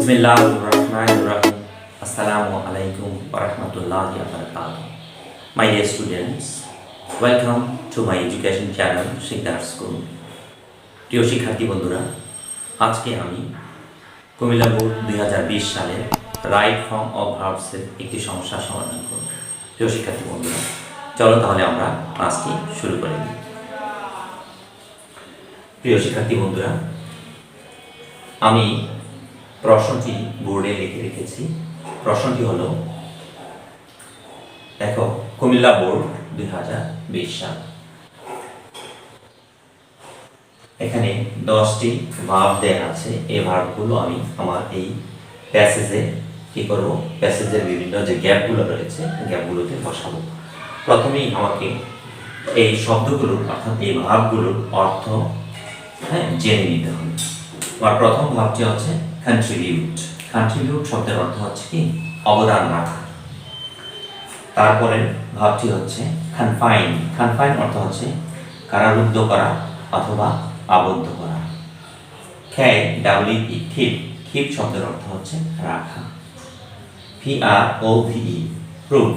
Bismillahirrahmanirrahim. Assalamu alaikum wa rahmatullahi wa barakatuh. My dear students, welcome to my education channel Shikdar School. প্রিয় শিক্ষার্থী বন্ধুরা, আজকে আমি Comilla board 2020 সালের রাইট ফর্ম অফ ভার্বসের একটি সমস্যার সমাধান করব। প্রিয় শিক্ষার্থী বন্ধুরা, চলো তাহলে আমরা ক্লাসটি শুরু করে নিই। প্রিয় শিক্ষার্থী বন্ধুরা, আমি প্রশ্নটি বোর্ডে লিখে রেখেছি। প্রশ্নটি হলো, দেখো কুমিল্লা বোর্ড 2020 সাল, এখানে 10টি ভার্ব দেওয়া আছে। এই ভার্বগুলো আমি আমার এই প্যাসেজে কি করব, প্যাসেজের বিভিন্ন যে গ্যাপগুলো রয়েছে গ্যাপগুলোতে বসাবো। প্রথমেই আমাকে এই শব্দগুলোর অর্থাৎ এই ভার্বগুলোর অর্থ জেনে নিতে হবে। আমার প্রথম ভাবটি হচ্ছে কন্ট্রিবিউট। কন্ট্রিবিউট শব্দের অর্থ হচ্ছে কি, অবদান রাখা। তারপরে ভাবটি হচ্ছে কনফাইন। কনফাইন অর্থ হচ্ছে কারারুদ্ধ করা অথবা আবদ্ধ করা। KWE keep. কিপ শব্দের অর্থ হচ্ছে রাখা। PROVE প্রুফ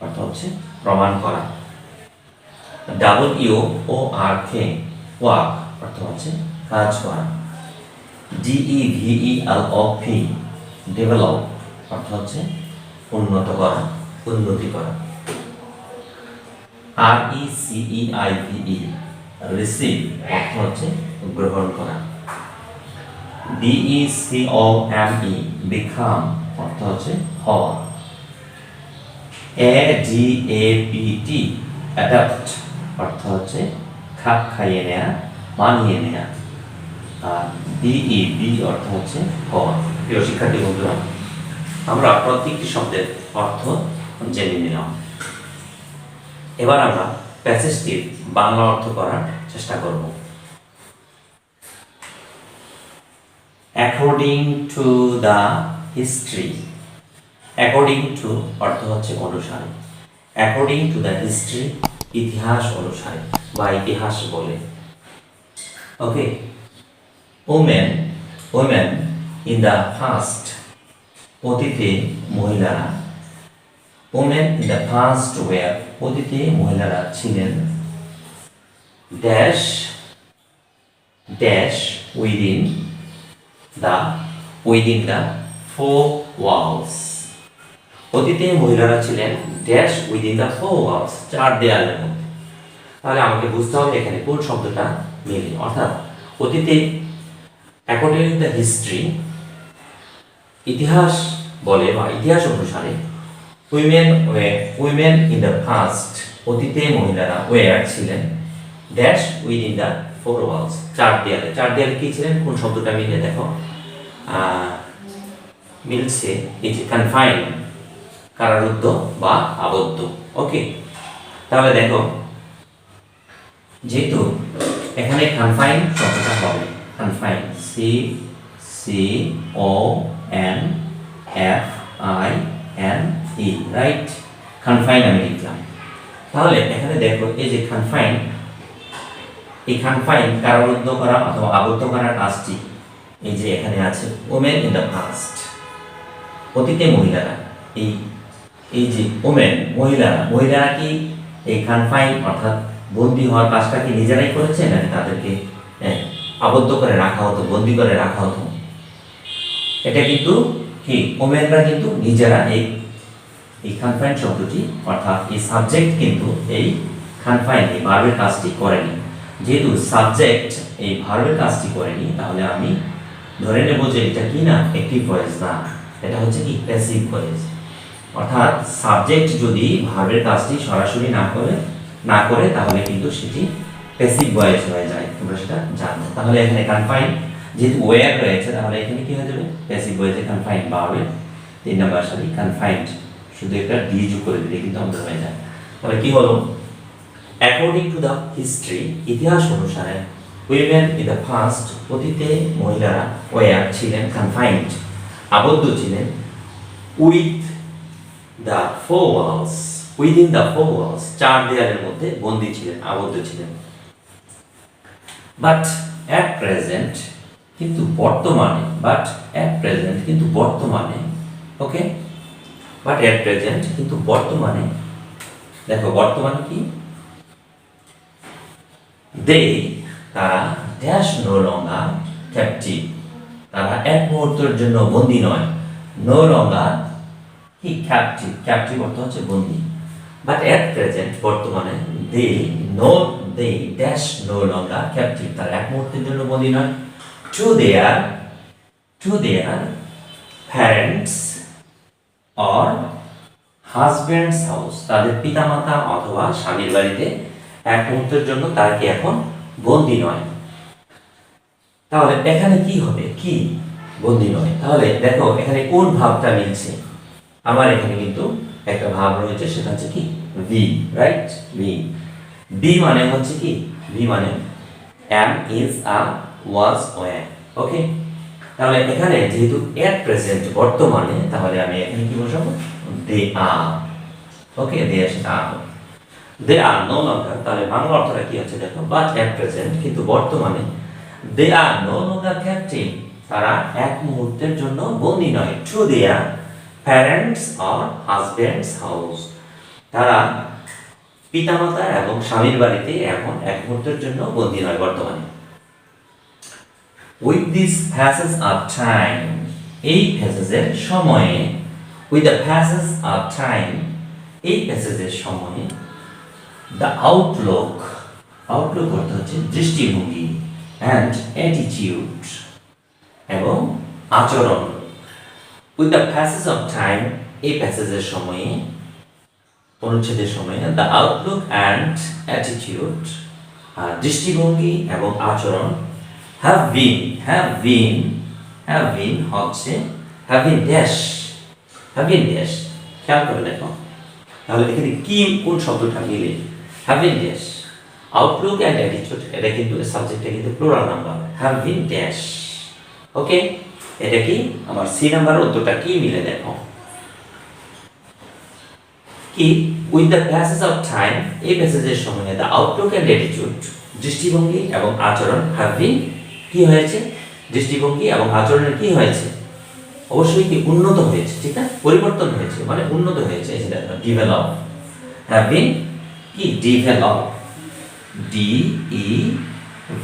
অর্থ হচ্ছে প্রমাণ করা। WORK ওয়ার্ক অর্থ হচ্ছে কাজ করা। DEVELOP ডেভেলপ অর্থ হচ্ছে উন্নত করা, উন্নতি করা। RECEIVE রিসিভ অর্থ হচ্ছে গ্রহণ করা। BECOME বিকাম অর্থ হচ্ছে হওয়া। ADAPT অ্যাডাপ্ট অর্থ হচ্ছে খাপ খাইয়ে নেয়া, মানিয়ে নেয়া। আর DEB অর্থ হচ্ছে হওয়া। প্রিয় শিক্ষার্থী বন্ধুরা, আমরা প্রত্যেকটি শব্দের অর্থ জেনে নিলাম। এবার আমরা প্যাসেজটির বাংলা অর্থ করার চেষ্টা করব। According to the history. According to অর্থ হচ্ছে অনুসারে। অ্যাকর্ডিং টু দ্য হিস্ট্রি ইতিহাস অনুসারে বা ইতিহাস বলে। Okay, women in the past অতীতে মহিলারা। Women in the past were অতীতে মহিলারা ছিলেন dash dash within the four walls. অতীতে মহিলারা ছিলেন dash within the four walls, চার দেয়ালের মধ্যে। তাহলে আমাকে বুঝতে হবে এখানে কোন শব্দটা মিলে। অর্থাৎ অতীতে অ্যাকর্ডিং টু দ্য হিস্ট্রি ইতিহাস বলে বা ইতিহাস অনুসারে উইমেন ইন দ্য পাস্ট অতীতে মহিলারা ওয়্যার ছিলেন dash within the four walls, চার দেয়ালে। চার দেয়ালে কি ছিলেন, কোন শব্দটা মিলে দেখো, মিলছে এই যে কনফাইন, কারারুদ্ধ বা আবদ্ধ। ওকে, তাহলে দেখো যেহেতু এখানে কনফাইন শব্দটা হবে কনফাইন, CONFINE, রাইট? কনফাইন আমি লিখলাম। তাহলে এখানে দেখো এই যে কনফাইন, এই কনফাইন কারারুদ্ধ করা অথবা আবদ্ধ করার কাজটি এই যে এখানে আছে ওমেন ইন দ্য পাস্ট অতীতে মহিলারা। এই যে ওমেন মহিলারা কি এই কনফাইন অর্থাৎ বন্দী হওয়ার কাজটা কি নিজেরাই করেছে, নাকি তাদেরকে আবদ্ধ করে রাখা হতো, বন্দী করে রাখা হতো? এটা কিন্তু কি ওমেনরা কিন্তু নিজেরা এই কনফাইন শব্দটি অর্থাৎ এই সাবজেক্ট কিন্তু এই কনফাইন এই ভার্বের কাজটি করেনি। যেহেতু সাবজেক্ট এই ভার্বের কাজটি করেনি, তাহলে আমি ধরে নেব যে এটা কি না, অ্যাক্টিভ ভয়েস না, এটা হচ্ছে কি প্যাসিভ ভয়েস। অর্থাৎ সাবজেক্ট যদি ভার্বের কাজটি সরাসরি না করে তাহলে কিন্তু সেটি প্যাসিভ ভয়েস হয়ে যায়, তোমরা সেটা জানো। তাহলে এখানে কনফাইন যেহেতু ওয়্যার রয়েছে, তাহলে এখানে কি হয়ে যাবে, প্যাসিভ ভয়েসে কনফাইন ভার্বের 3 নম্বর সারি কনফাইন্ড, শুধু একটা ডি যোগ করে দিলে কিন্তু আমাদের হয়ে যায়। তাহলে কি হলো, অ্যাকর্ডিং টু দ্য হিস্ট্রি ইতিহাস অনুসারে উইমেন ইন দ্য পাস্ট অতীতে মহিলারা ওয়্যার ছিলেন কনফাইন্ড আবদ্ধ ছিলেন with the four Waals within the four walls চার দেয়ালের মধ্যে বন্দী ছিলেন, আবদ্ধ ছিলেন। বাট অ্যাট প্রেজেন্ট কিন্তু বর্তমানে, বাট অ্যাট প্রেজেন্ট কিন্তু বর্তমানে, ওকে, বাট অ্যাট প্রেজেন্ট কিন্তু বর্তমানে, দেখো বর্তমানে কি, দে তারা ড্যাশ নো লঙ্গার ক্যাপটিভ, তারা এক মুহূর্তের জন্য বন্দী নয়, নো লঙ্গার কি ক্যাপটিভ, ক্যাপটিভ অর্থ হচ্ছে বন্দী, বাট অ্যাট প্রেজেন্ট বর্তমানে, they dash no longer captive, তারা এক মুহূর্তের জন্য বন্দী নয়, to their parents or husbands house, তাদের পিতামাতা অথবা স্বামীর বাড়িতে এক মুহূর্তের জন্য তারা কি এখন বন্দী নয়। তাহলে এখানে কি হবে, কি বন্দী নয়, তাহলে দেখো এখানে কোন ভাবটা মিলছে, আমার এখানে কিন্তু একটা ভাব রয়েছে, সেটা হচ্ছে কি বি, রাইট, বি মানে হচ্ছে কি, বি মানে am, is, are, was, were, okay. তাহলে এখানে যেহেতু এট প্রেজেন্ট বর্তমানে, তাহলে আমি এখানে কি বসাবো, দে আর, ওকে, দে আর নো লঙ্গার, তাহলে বাংলা অর্থটা কি হচ্ছে দেখো, বাট এট প্রেজেন্ট কিন্তু বর্তমানে, দে আর নো লঙ্গার ক্যাপটিভ, তারা এক মুহূর্তের জন্য বন্দী নয়, to their parents or husbands house, তারা পিতামাতা এবং স্বামীর বাড়িতে এখন এক মুহূর্তের জন্য বন্দী নয় বর্তমানে। With this passage of time, এই প্যাসেজের সময়ে, with the passage of time, এই প্যাসেজের সময়ে, দ্য আউটলুক, আউটলুক অর্থ হচ্ছে দৃষ্টিভঙ্গি, অ্যান্ড অ্যাটিটিউড এবং আচরণ, with the passage of time, এই প্যাসেজের সময়ে, অনুচ্ছেদের সময়ে, দ্য আউটলুক অ্যান্ড অ্যাটিটিউড, দৃষ্টিভঙ্গি এবং আচরণ, have been হচ্ছে have been dash, খেয়াল করে দেখো, তাহলে এখানে কি কোন শব্দটা মিলে, have been dash, Outlook and attitude, এটা কিন্তু সাবজেক্টটা কিন্তু plural number, have been dash, ওকে। এটা কি আমার সি নাম্বারের উত্তরটা কি মিলে দেখো, কি with the passage of time, এই প্যাসেজের সময়ে, দ্য আউটলুক অ্যান্ড অ্যাটিটিউড, দৃষ্টিভঙ্গি এবং আচরণ, have been কি হয়েছে, দৃষ্টিভঙ্গি এবং আচরণের কি হয়েছে, অবশ্যই কি উন্নত হয়েছে, ঠিক না, পরিবর্তন হয়েছে মানে উন্নত হয়েছে, এই যে দেখো ডেভেলপ, হ্যাভ বিন কি develop, D E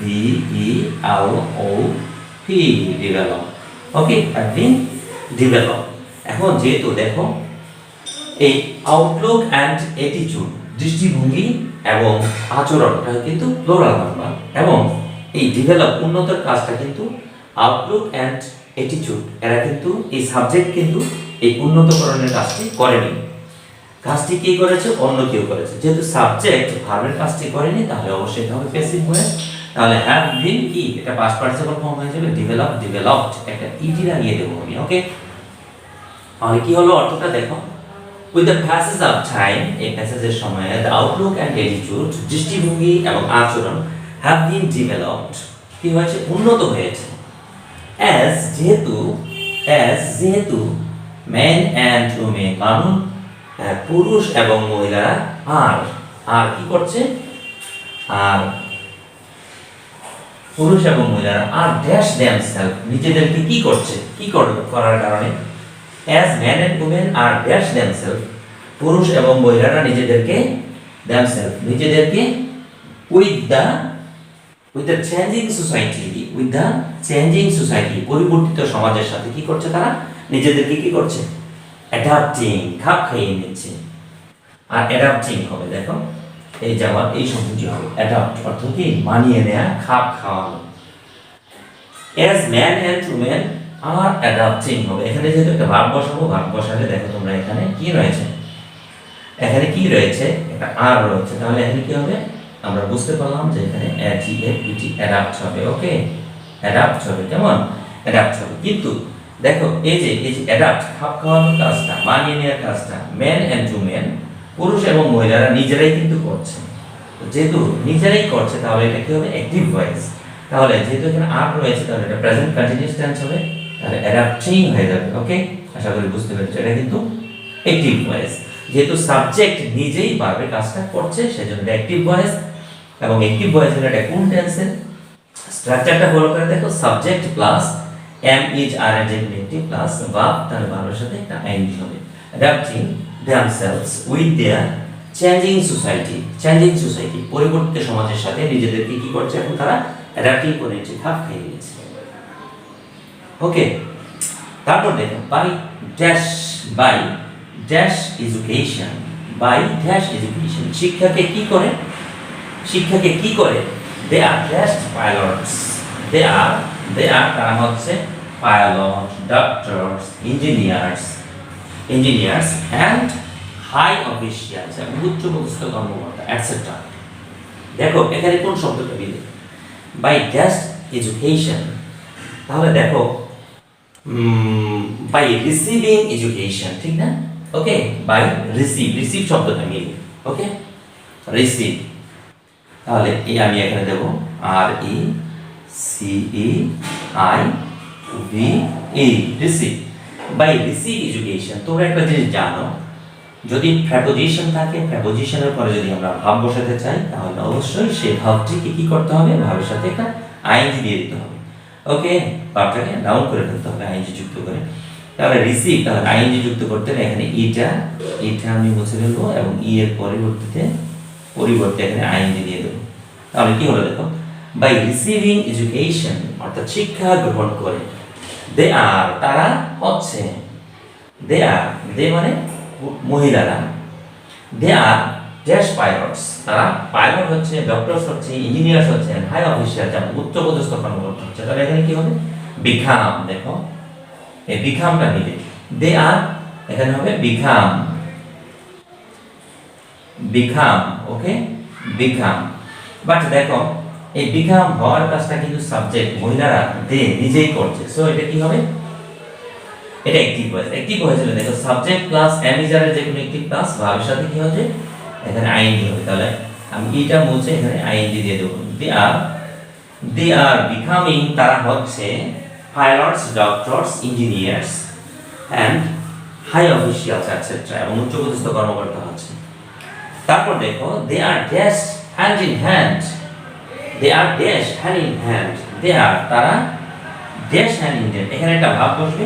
V E L O P, develop, okay, have been develop. এখন যেহেতু দেখো এই আউটলুক অ্যান্ড অ্যাটিটিউড, দৃষ্টিভঙ্গি এবং আচরণটা কিন্তু প্লুরাল নাম্বার, এবং এই ডেভেলপ উন্নতর কাজটা কিন্তু আউটলুক অ্যান্ড অ্যাটিটিউড, এরা কিন্তু এই সাবজেক্ট কিন্তু এই উন্নতকরণের কাজটি করেনি, কাজটি কে করেছে, অন্য কেউ করেছে, যেহেতু সাবজেক্ট ভার্বের কাজটি করেনি, তাহলে অবশ্যই এটা হবে প্যাসিভ ভয়েস, তাহলে হ্যাভ বিন কি, এটা পাস্ট পার্টিসিপল ফর্ম হয়ে যাবে, ডেভেলপড, একটা ইটি লাগিয়ে দেবো আমি, ওকে। তাহলে কি হলো অর্থটা দেখো, with the passage of time, এই প্যাসেজের সময়ে, দ্য আউটলুক অ্যান্ড অ্যাটিটিউড, দৃষ্টিভঙ্গি এবং আচরণ, have been developed, কি হয়েছে, উন্নত হয়েছে, as যেহেতু men and women, মানুষ, পুরুষ এবং মহিলারা আর কি করছে, আর পুরুষ এবং মহিলারা আর ড্যাশ themselves, নিজেদেরকে কি করছে, কি করার কারণে, as men and women are dash themselves, পুরুষ এবং মহিলারা নিজেদেরকে with the changing society, পরিবর্তিত সমাজের সাথে কি করছে, তারা নিজেদেরকে কি করছে, অ্যাডাপ্টিং, খাপ খাইয়ে নিচ্ছে, আর অ্যাডাপ্টিং হবে দেখো, এই যেমন এই শব্দটি হবে অ্যাডাপ্ট, অর্থ কি মানিয়ে নেওয়া, খাপ খাওয়ানো, as men and women are adapting হবে, এখানে যেহেতু একটা ভার্ব বসাবো, ভার্ব বসালে দেখো তোমরা এখানে কি রয়েছে, একটা আর রয়েছে, তাহলে এখানে কি হবে, আমরা বুঝতে পারলাম যে এখানে অ্যাডাপ্ট হবে, ওকে, অ্যাডাপ্ট হবে, কেমন অ্যাডাপ্ট হবে, কিন্তু দেখো এই যে অ্যাডাপ্ট, খাপ খাওয়ানোর কাজটা, মানিয়ে নেওয়ার কাজটা, মেন এন্ড উমেন, পুরুষ এবং মহিলারা নিজেরাই কিন্তু করছে, যেহেতু নিজেরাই করছে, তাহলে এটা কি হবে, অ্যাক্টিভ ভয়েস, তাহলে যেহেতু এখানে আর রয়েছে, তাহলে এটা প্রেজেন্ট কন্টিনিউয়াস টেন্স হবে, তাহলে অ্যাডাপ্টিং হয়ে যাবে, ওকে। আশা করি বুঝতে পেরেছো, এটা কিন্তু অ্যাক্টিভ ভয়েস, যেহেতু সাবজেক্ট নিজেই ভার্বের কাজটা করছে, সেজন্য এটা অ্যাক্টিভ ভয়েস, এবং অ্যাক্টিভ ভয়েস হলো এটা কোন টেন্সের, স্ট্রাকচারটা ফলো করে দেখো, সাবজেক্ট প্লাস এম ইজ আর এর যে নেগেটিভ প্লাস ভার্ব, তাহলে ভার্বের সাথে একটা আইএনজি হবে। Adapting themselves with their changing society, changing society পরিবর্তিত সমাজের সাথে নিজেদেরকে কি করছে, এখন তারা অ্যাডাপ্টিং করে নিচ্ছে, খাপ খাইয়ে নিচ্ছে। ওকে, তারপর দেখো by dash, by dash education, by dash education শিক্ষাকে কি করে, শিক্ষাকে কি করে, দে are dash pilots, they are তারা হচ্ছে pilot, doctors, engineers and high officials, উচ্চ পদস্থ কর্মকর্তা এটসেট্রা। দেখো এখানে কোন শব্দটা মিলে, বাই ড্যাশ এডুকেশন, তাহলে দেখো বাই রিসিভিং এডুকেশন, ঠিক না? ওকে, বাই রিসিভ শব্দটা মিলে, ওকে, রিসিভ, তাহলে এই আমি এখানে দেব R E C E I V E, receive, by receive education. তোমরা একটা জিনিস জানো, যদি প্রেপোজিশন থাকে, প্রেপোজিশনের পরে যদি আমরা ভাব বসাতে চাই, তাহলে অবশ্যই সেই ভাবটিকে কি করতে হবে, ভাবের সাথে একটা আইএনজি দিয়ে দিতে হবে। ওকে, ভাবটাকে ডাউন করে ফেলতে হবে আইএনজি যুক্ত করে। তাহলে রিসিভ, তাহলে আইএনজি যুক্ত করতে হলে এখানে এটা আমি মুছে ফেলবো এবং ই এর পরিবর্তে এখানে আইএনজি দিয়ে দেবো। তাহলে কি হলো দেখো, বাই রিসিভিং এডুকেশন, অর্থাৎ শিক্ষা গ্রহণ করে, দে আর তারা হচ্ছে, দে মানে মহিলারা, দে আর ড্যাশ পাইলটস, তারা পাইলট হচ্ছে, ডক্টরস হচ্ছে, ইঞ্জিনিয়ার্স হচ্ছে, হাই অফিসার যেমন উচ্চ পদস্থ কর্মকর্তা হচ্ছে। তাহলে এখানে কি হবে, বিকাম, দেখো এই বিকামটা নিবে, দে আর এখানে হবে বিকাম, ওকে, বিকাম। বাট দেখো এই বিকাম হওয়ার কাজটা কিন্তু সাবজেক্ট মহিলারা দে নিজেই করছে, সো এটা কি হবে, এটা অ্যাক্টিভ ভয়েস। অ্যাক্টিভ ভয়েস হলে দেখো সাবজেক্ট প্লাস এমিজারের যে কোনো একটি প্লাস ভার্বের সাথে কি হবে, এখানে আইএনজি হবে। তাহলে আমি এটা মুছে এখানে আইএনজি দিয়ে দেব। দে আর বিকামিং, তারা হচ্ছে pilots, doctors, engineers and high officials etcetera, এবং উচ্চপদস্থ কর্মকর্তা হচ্ছে। তারপর দেখো they are dash hand in hand, they are dash hand in hand, they are তারা ড্যাশ হ্যান্ড ইন হ্যান্ড, এখানে একটা ভাব বসবে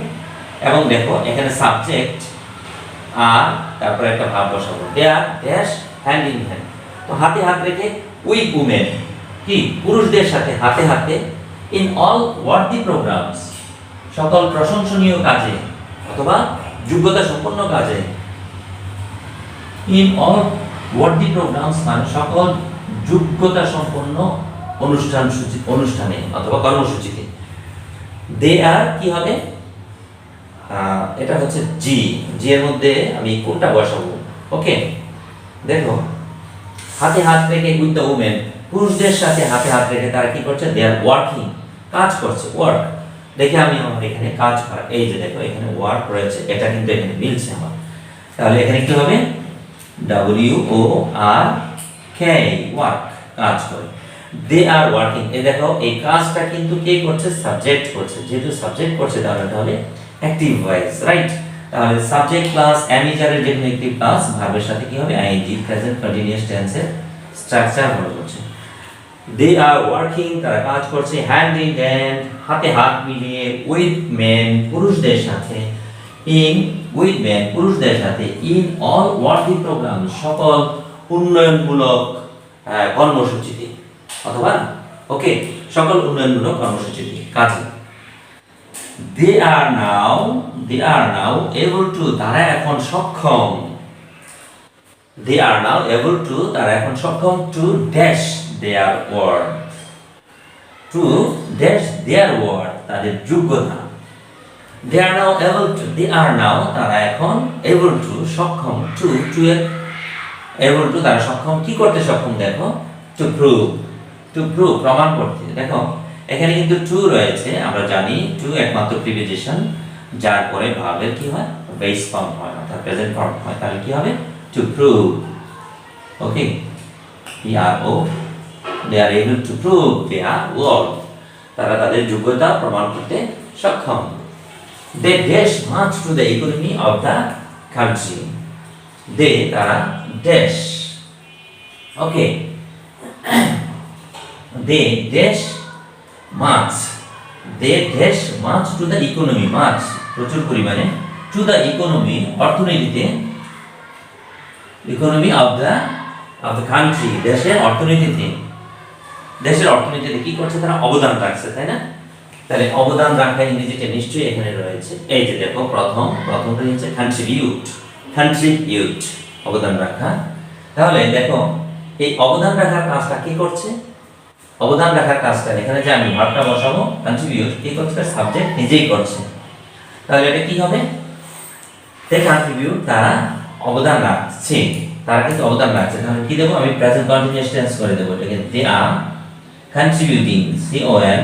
এবং দেখো এখানে সাবজেক্ট আর তারপরে একটা ভাব বসাবো, দে are dash hand in hand. তো হাতে হাত রেখে উইথ উমেন, কি পুরুষদের সাথে হাতে হাতে, ইন অল ওয়ার্দি প্রোগ্রামস, সকল প্রশংসনীয় কাজে অথবা যোগ্যতা সম্পন্ন কাজে, ইন অল ওয়ার্দি প্রোগ্রামস মানে সকল যোগ্যতা সম্পন্ন অনুষ্ঠানে অথবা কর্মসূচিতে। দে আর কি হবে, এটা হচ্ছে জি এর মধ্যে আমি কোনটা বসাবো, ওকে। দেখো হাতে হাত রেখে উইথ দ্য উমেন, পুরুষদের সাথে হাতে হাত রেখে তারা কি করছে, দে আর ওয়ার্কিং, কাজ করছে, ওয়ার্ক। দেখে আমি আমার এখানে কাজ করা, এই যে দেখো এখানে ওয়ার্ক রয়েছে, এটা কিন্তু এখানে মিলছে আমার। তাহলে এখানে কি হবে, WORK, ওয়ার্ক, কাজ করে। দে আর ওয়ার্কিং, এই দেখো এই কাজটা কিন্তু কে করছে, সাবজেক্ট করছে, যেহেতু সাবজেক্ট করছে তাহলে এটা হবে অ্যাক্টিভ ভয়েস, রাইট। তাহলে সাবজেক্ট প্লাস এমিজারের যে কোনো একটি প্লাস ভার্বের সাথে কি হবে, আইএনজি, প্রেজেন্ট কন্টিনিউয়াস টেন্সের স্ট্রাকচার ফলো করছে। দে আর ওয়ার্কিং, তারা কাজ করছে, হ্যান্ড ইন হ্যান্ড, হাতে হাত মিলিয়ে, উইথ মেন, পুরুষদের সাথে, উইথ মেন, পুরুষদের সাথে, ইন অল ওয়ার্কিং প্রোগ্রাম, সকল উন্নয়নমূলক কর্মসূচিতে অথবা ওকে সকল উন্নয়নমূলক কর্মসূচিতে কাজে। দে আর নাও এবল টু, তারা এখন সক্ষম, দে আর নাও এবল টু, তারা এখন সক্ষম, to dash there word, to dash there word, তাদের যোগ্যতা। দে আর নাও এবল টু, দে আর নাও তারা এখন এবল টু সক্ষম, টু এর এবল টু তারা সক্ষম কি করতে সক্ষম, দেখো টু প্রুভ প্রমাণ করতে। দেখো এখানে কিন্তু টু রয়েছে, আমরা জানি টু একমাত্র প্রিপোজিশন যার পরে ভার্বের কি হয়, বেস ফর্ম হয় অর্থাৎ প্রেজেন্ট ফর্ম হয়। তাহলে কি হবে, to prove, okay, PRO, they are able to prove their worth, তারা তাদের যোগ্যতা প্রমাণ করতে সক্ষম। They dash much to the economy of the country, they তারা dash, okay, they dash much, they dash much to the economy, much প্রচুর পরিমাণে, to the economy অর্থনীতিতে, ইকোনমি অফ দ্য কান্ট্রি দেশের অর্থনীতিতে, দেশের অর্থনীতিতে কি করছে তারা অবদান রাখছে, তাই না? তাহলে অবদান রাখা ইংরেজিতে নিশ্চয়ই এখানে রয়েছে। এই যে দেখো প্রথমটা হচ্ছে কন্ট্রিবিউট, অবদান রাখা। তাহলে দেখো এই অবদান রাখার কাজটা কি করছে? অবদান রাখার কাজটা এখানে যে আমি ভার্বটা বসাবো কন্ট্রিবিউট, কি করছে? সাবজেক্ট নিজেই করছে। তাহলে এটা কি হবে? দে কন্ট্রিবিউট, তারা অবদান রাখছে, তারা কিন্তু অবদান রাখছে। তাহলে কি দেবো আমি? প্রেজেন্ট কন্টিনিউয়াস টেন্স করে দেবো এটাকে। They are contributing, CONTRIBUTING,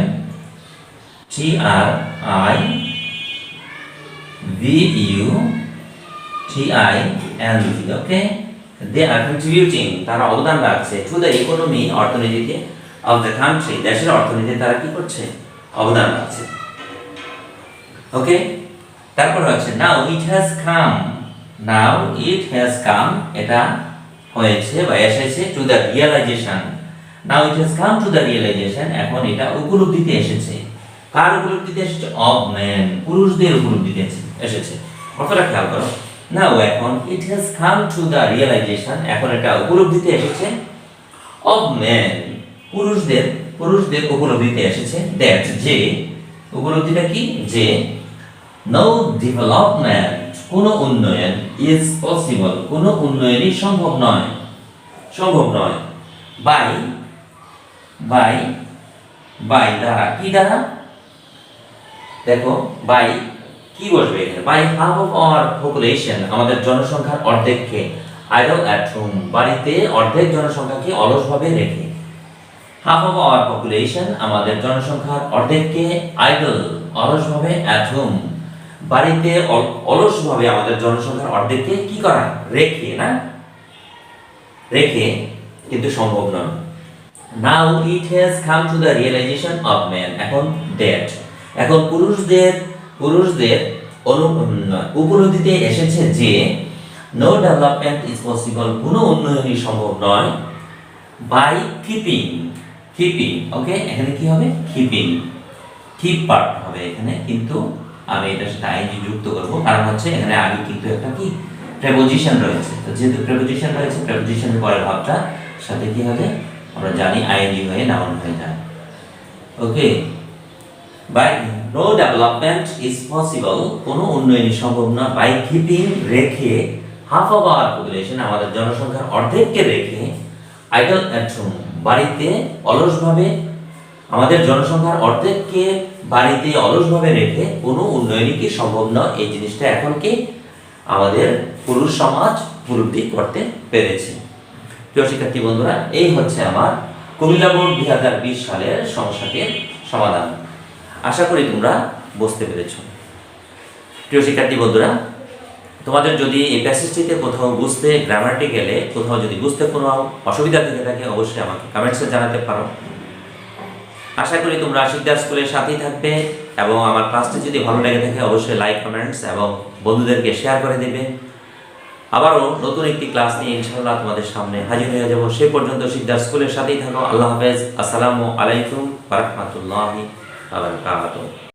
okay? They are contributing, তারা অবদান রাখছে, টু দ্য ইকোনমি অর্থনীতিতে, অফ দ্য কান্ট্রি দেশের অর্থনীতিতে তারা কি করছে? অবদান রাখছে। ওকে, তারপর হচ্ছে নাও ইট হ্যাজ কাম, এটা হয়েছে বা এসেছে, to the realization, now it has come to the realization, এখন এটা উপলব্ধিতে এসেছে। কার উপলব্ধিতে এসেছে? অফ ম্যান, পুরুষদের উপলব্ধিতে এসেছে। কথাটা খেয়াল করো। নাও এখন it has come to the realization, এখন এটা উপলব্ধিতে এসেছে, অফ ম্যান, পুরুষদের উপলব্ধিতে এসেছে, দ্যাট, যে, উপলব্ধিটা কি? যে নো ডেভেলপমেন্ট, কোনো উন্নয়ন, ইজ পসিবল, কোনো উন্নয়নই সম্ভব নয়, বাই দ্বারা, কি দ্বারা? দেখো বাই কি বসবে এখানে? By half of our population, আমাদের জনসংখ্যার অর্ধেককে, আইডল অ্যাট হোম, বাড়িতে অর্ধেক জনসংখ্যাকে অলসভাবে রেখে, হাফ অফ আওয়ার পপুলেশন, আমাদের জনসংখ্যার অর্ধেককে, আইডল অলসভাবে, অ্যাট হোম বাড়িতে অলসভাবে আমাদের জনসংখ্যার অর্ধেককে কি করা? রেখে, না? রেখে কিন্তু সম্ভব নয়। Now it has come to the realization of man, এখন দ্যাট, এখন পুরুষদের উপলব্ধিতে এসেছে যে নো ডেভেলপমেন্ট ইজ পসিবল, কোনো উন্নয়নই সম্ভব নয়, বাই কিপিং, ওকে? এখানে কি হবে? কিপ পার্ট হবে এখানে, কিন্তু আমি এটার সাথে আইএনজি যুক্ত করব, কারণ হচ্ছে এখানে আগে কিন্তু একটা কি প্রেপোজিশন রয়েছে। তো যেহেতু প্রেপোজিশন রয়েছে, প্রেপোজিশনের পরের ভাবটা সাথে কি হবে? আমরা জানি আইএনজি হয়ে নাউন হয়ে যায়। Okay, by no development is possible, কোনো উন্নয়নই সম্ভব না, বাই কিপিং, রেখে, হাফ অফ আওয়ার পপুলেশন, আমাদের জনসংখ্যার অর্ধেককে রেখে, আইডল অ্যাট হোম, বাড়িতে অলসভাবে, আমাদের জনসংখ্যার অর্ধেককে বাড়িতে অলসভাবে রেখে কোনো উন্নয়নই কি সম্ভব নয়। এই জিনিসটা এখন কি আমাদের পুরুষ সমাজ উপলব্ধি করতে পেরেছে। প্রিয় শিক্ষার্থী বন্ধুরা, এই হচ্ছে আমার কুমিল্লা বোর্ড 2020 সালের সমস্যাটির সমাধান। আশা করি তোমরা বুঝতে পেরেছ। প্রিয় শিক্ষার্থী বন্ধুরা, তোমাদের যদি এই প্যাসেজটিতে কোথাও বুঝতে, গ্রামাটিক্যালে কোথাও যদি বুঝতে কোনো অসুবিধা থেকে থাকে অবশ্যই আমাকে কমেন্টসে জানাতে পারো। আশা করি তোমরা শিকদার স্কুলের সাথেই থাকবে এবং আমার ক্লাসটি যদি ভালো লেগে থাকে অবশ্যই লাইক, কমেন্টস এবং বন্ধুদেরকে শেয়ার করে দেবে। আবারও নতুন একটি ক্লাস নিয়ে ইনশাআল্লাহ তোমাদের সামনে হাজির হয়ে যাব। সে পর্যন্ত শিকদার স্কুলের সাথেই থাকো। আল্লাহ হাফেজ। আসসালামু আলাইকুম ওয়া রাহমাতুল্লাহি ওয়া বারাকাতুহু।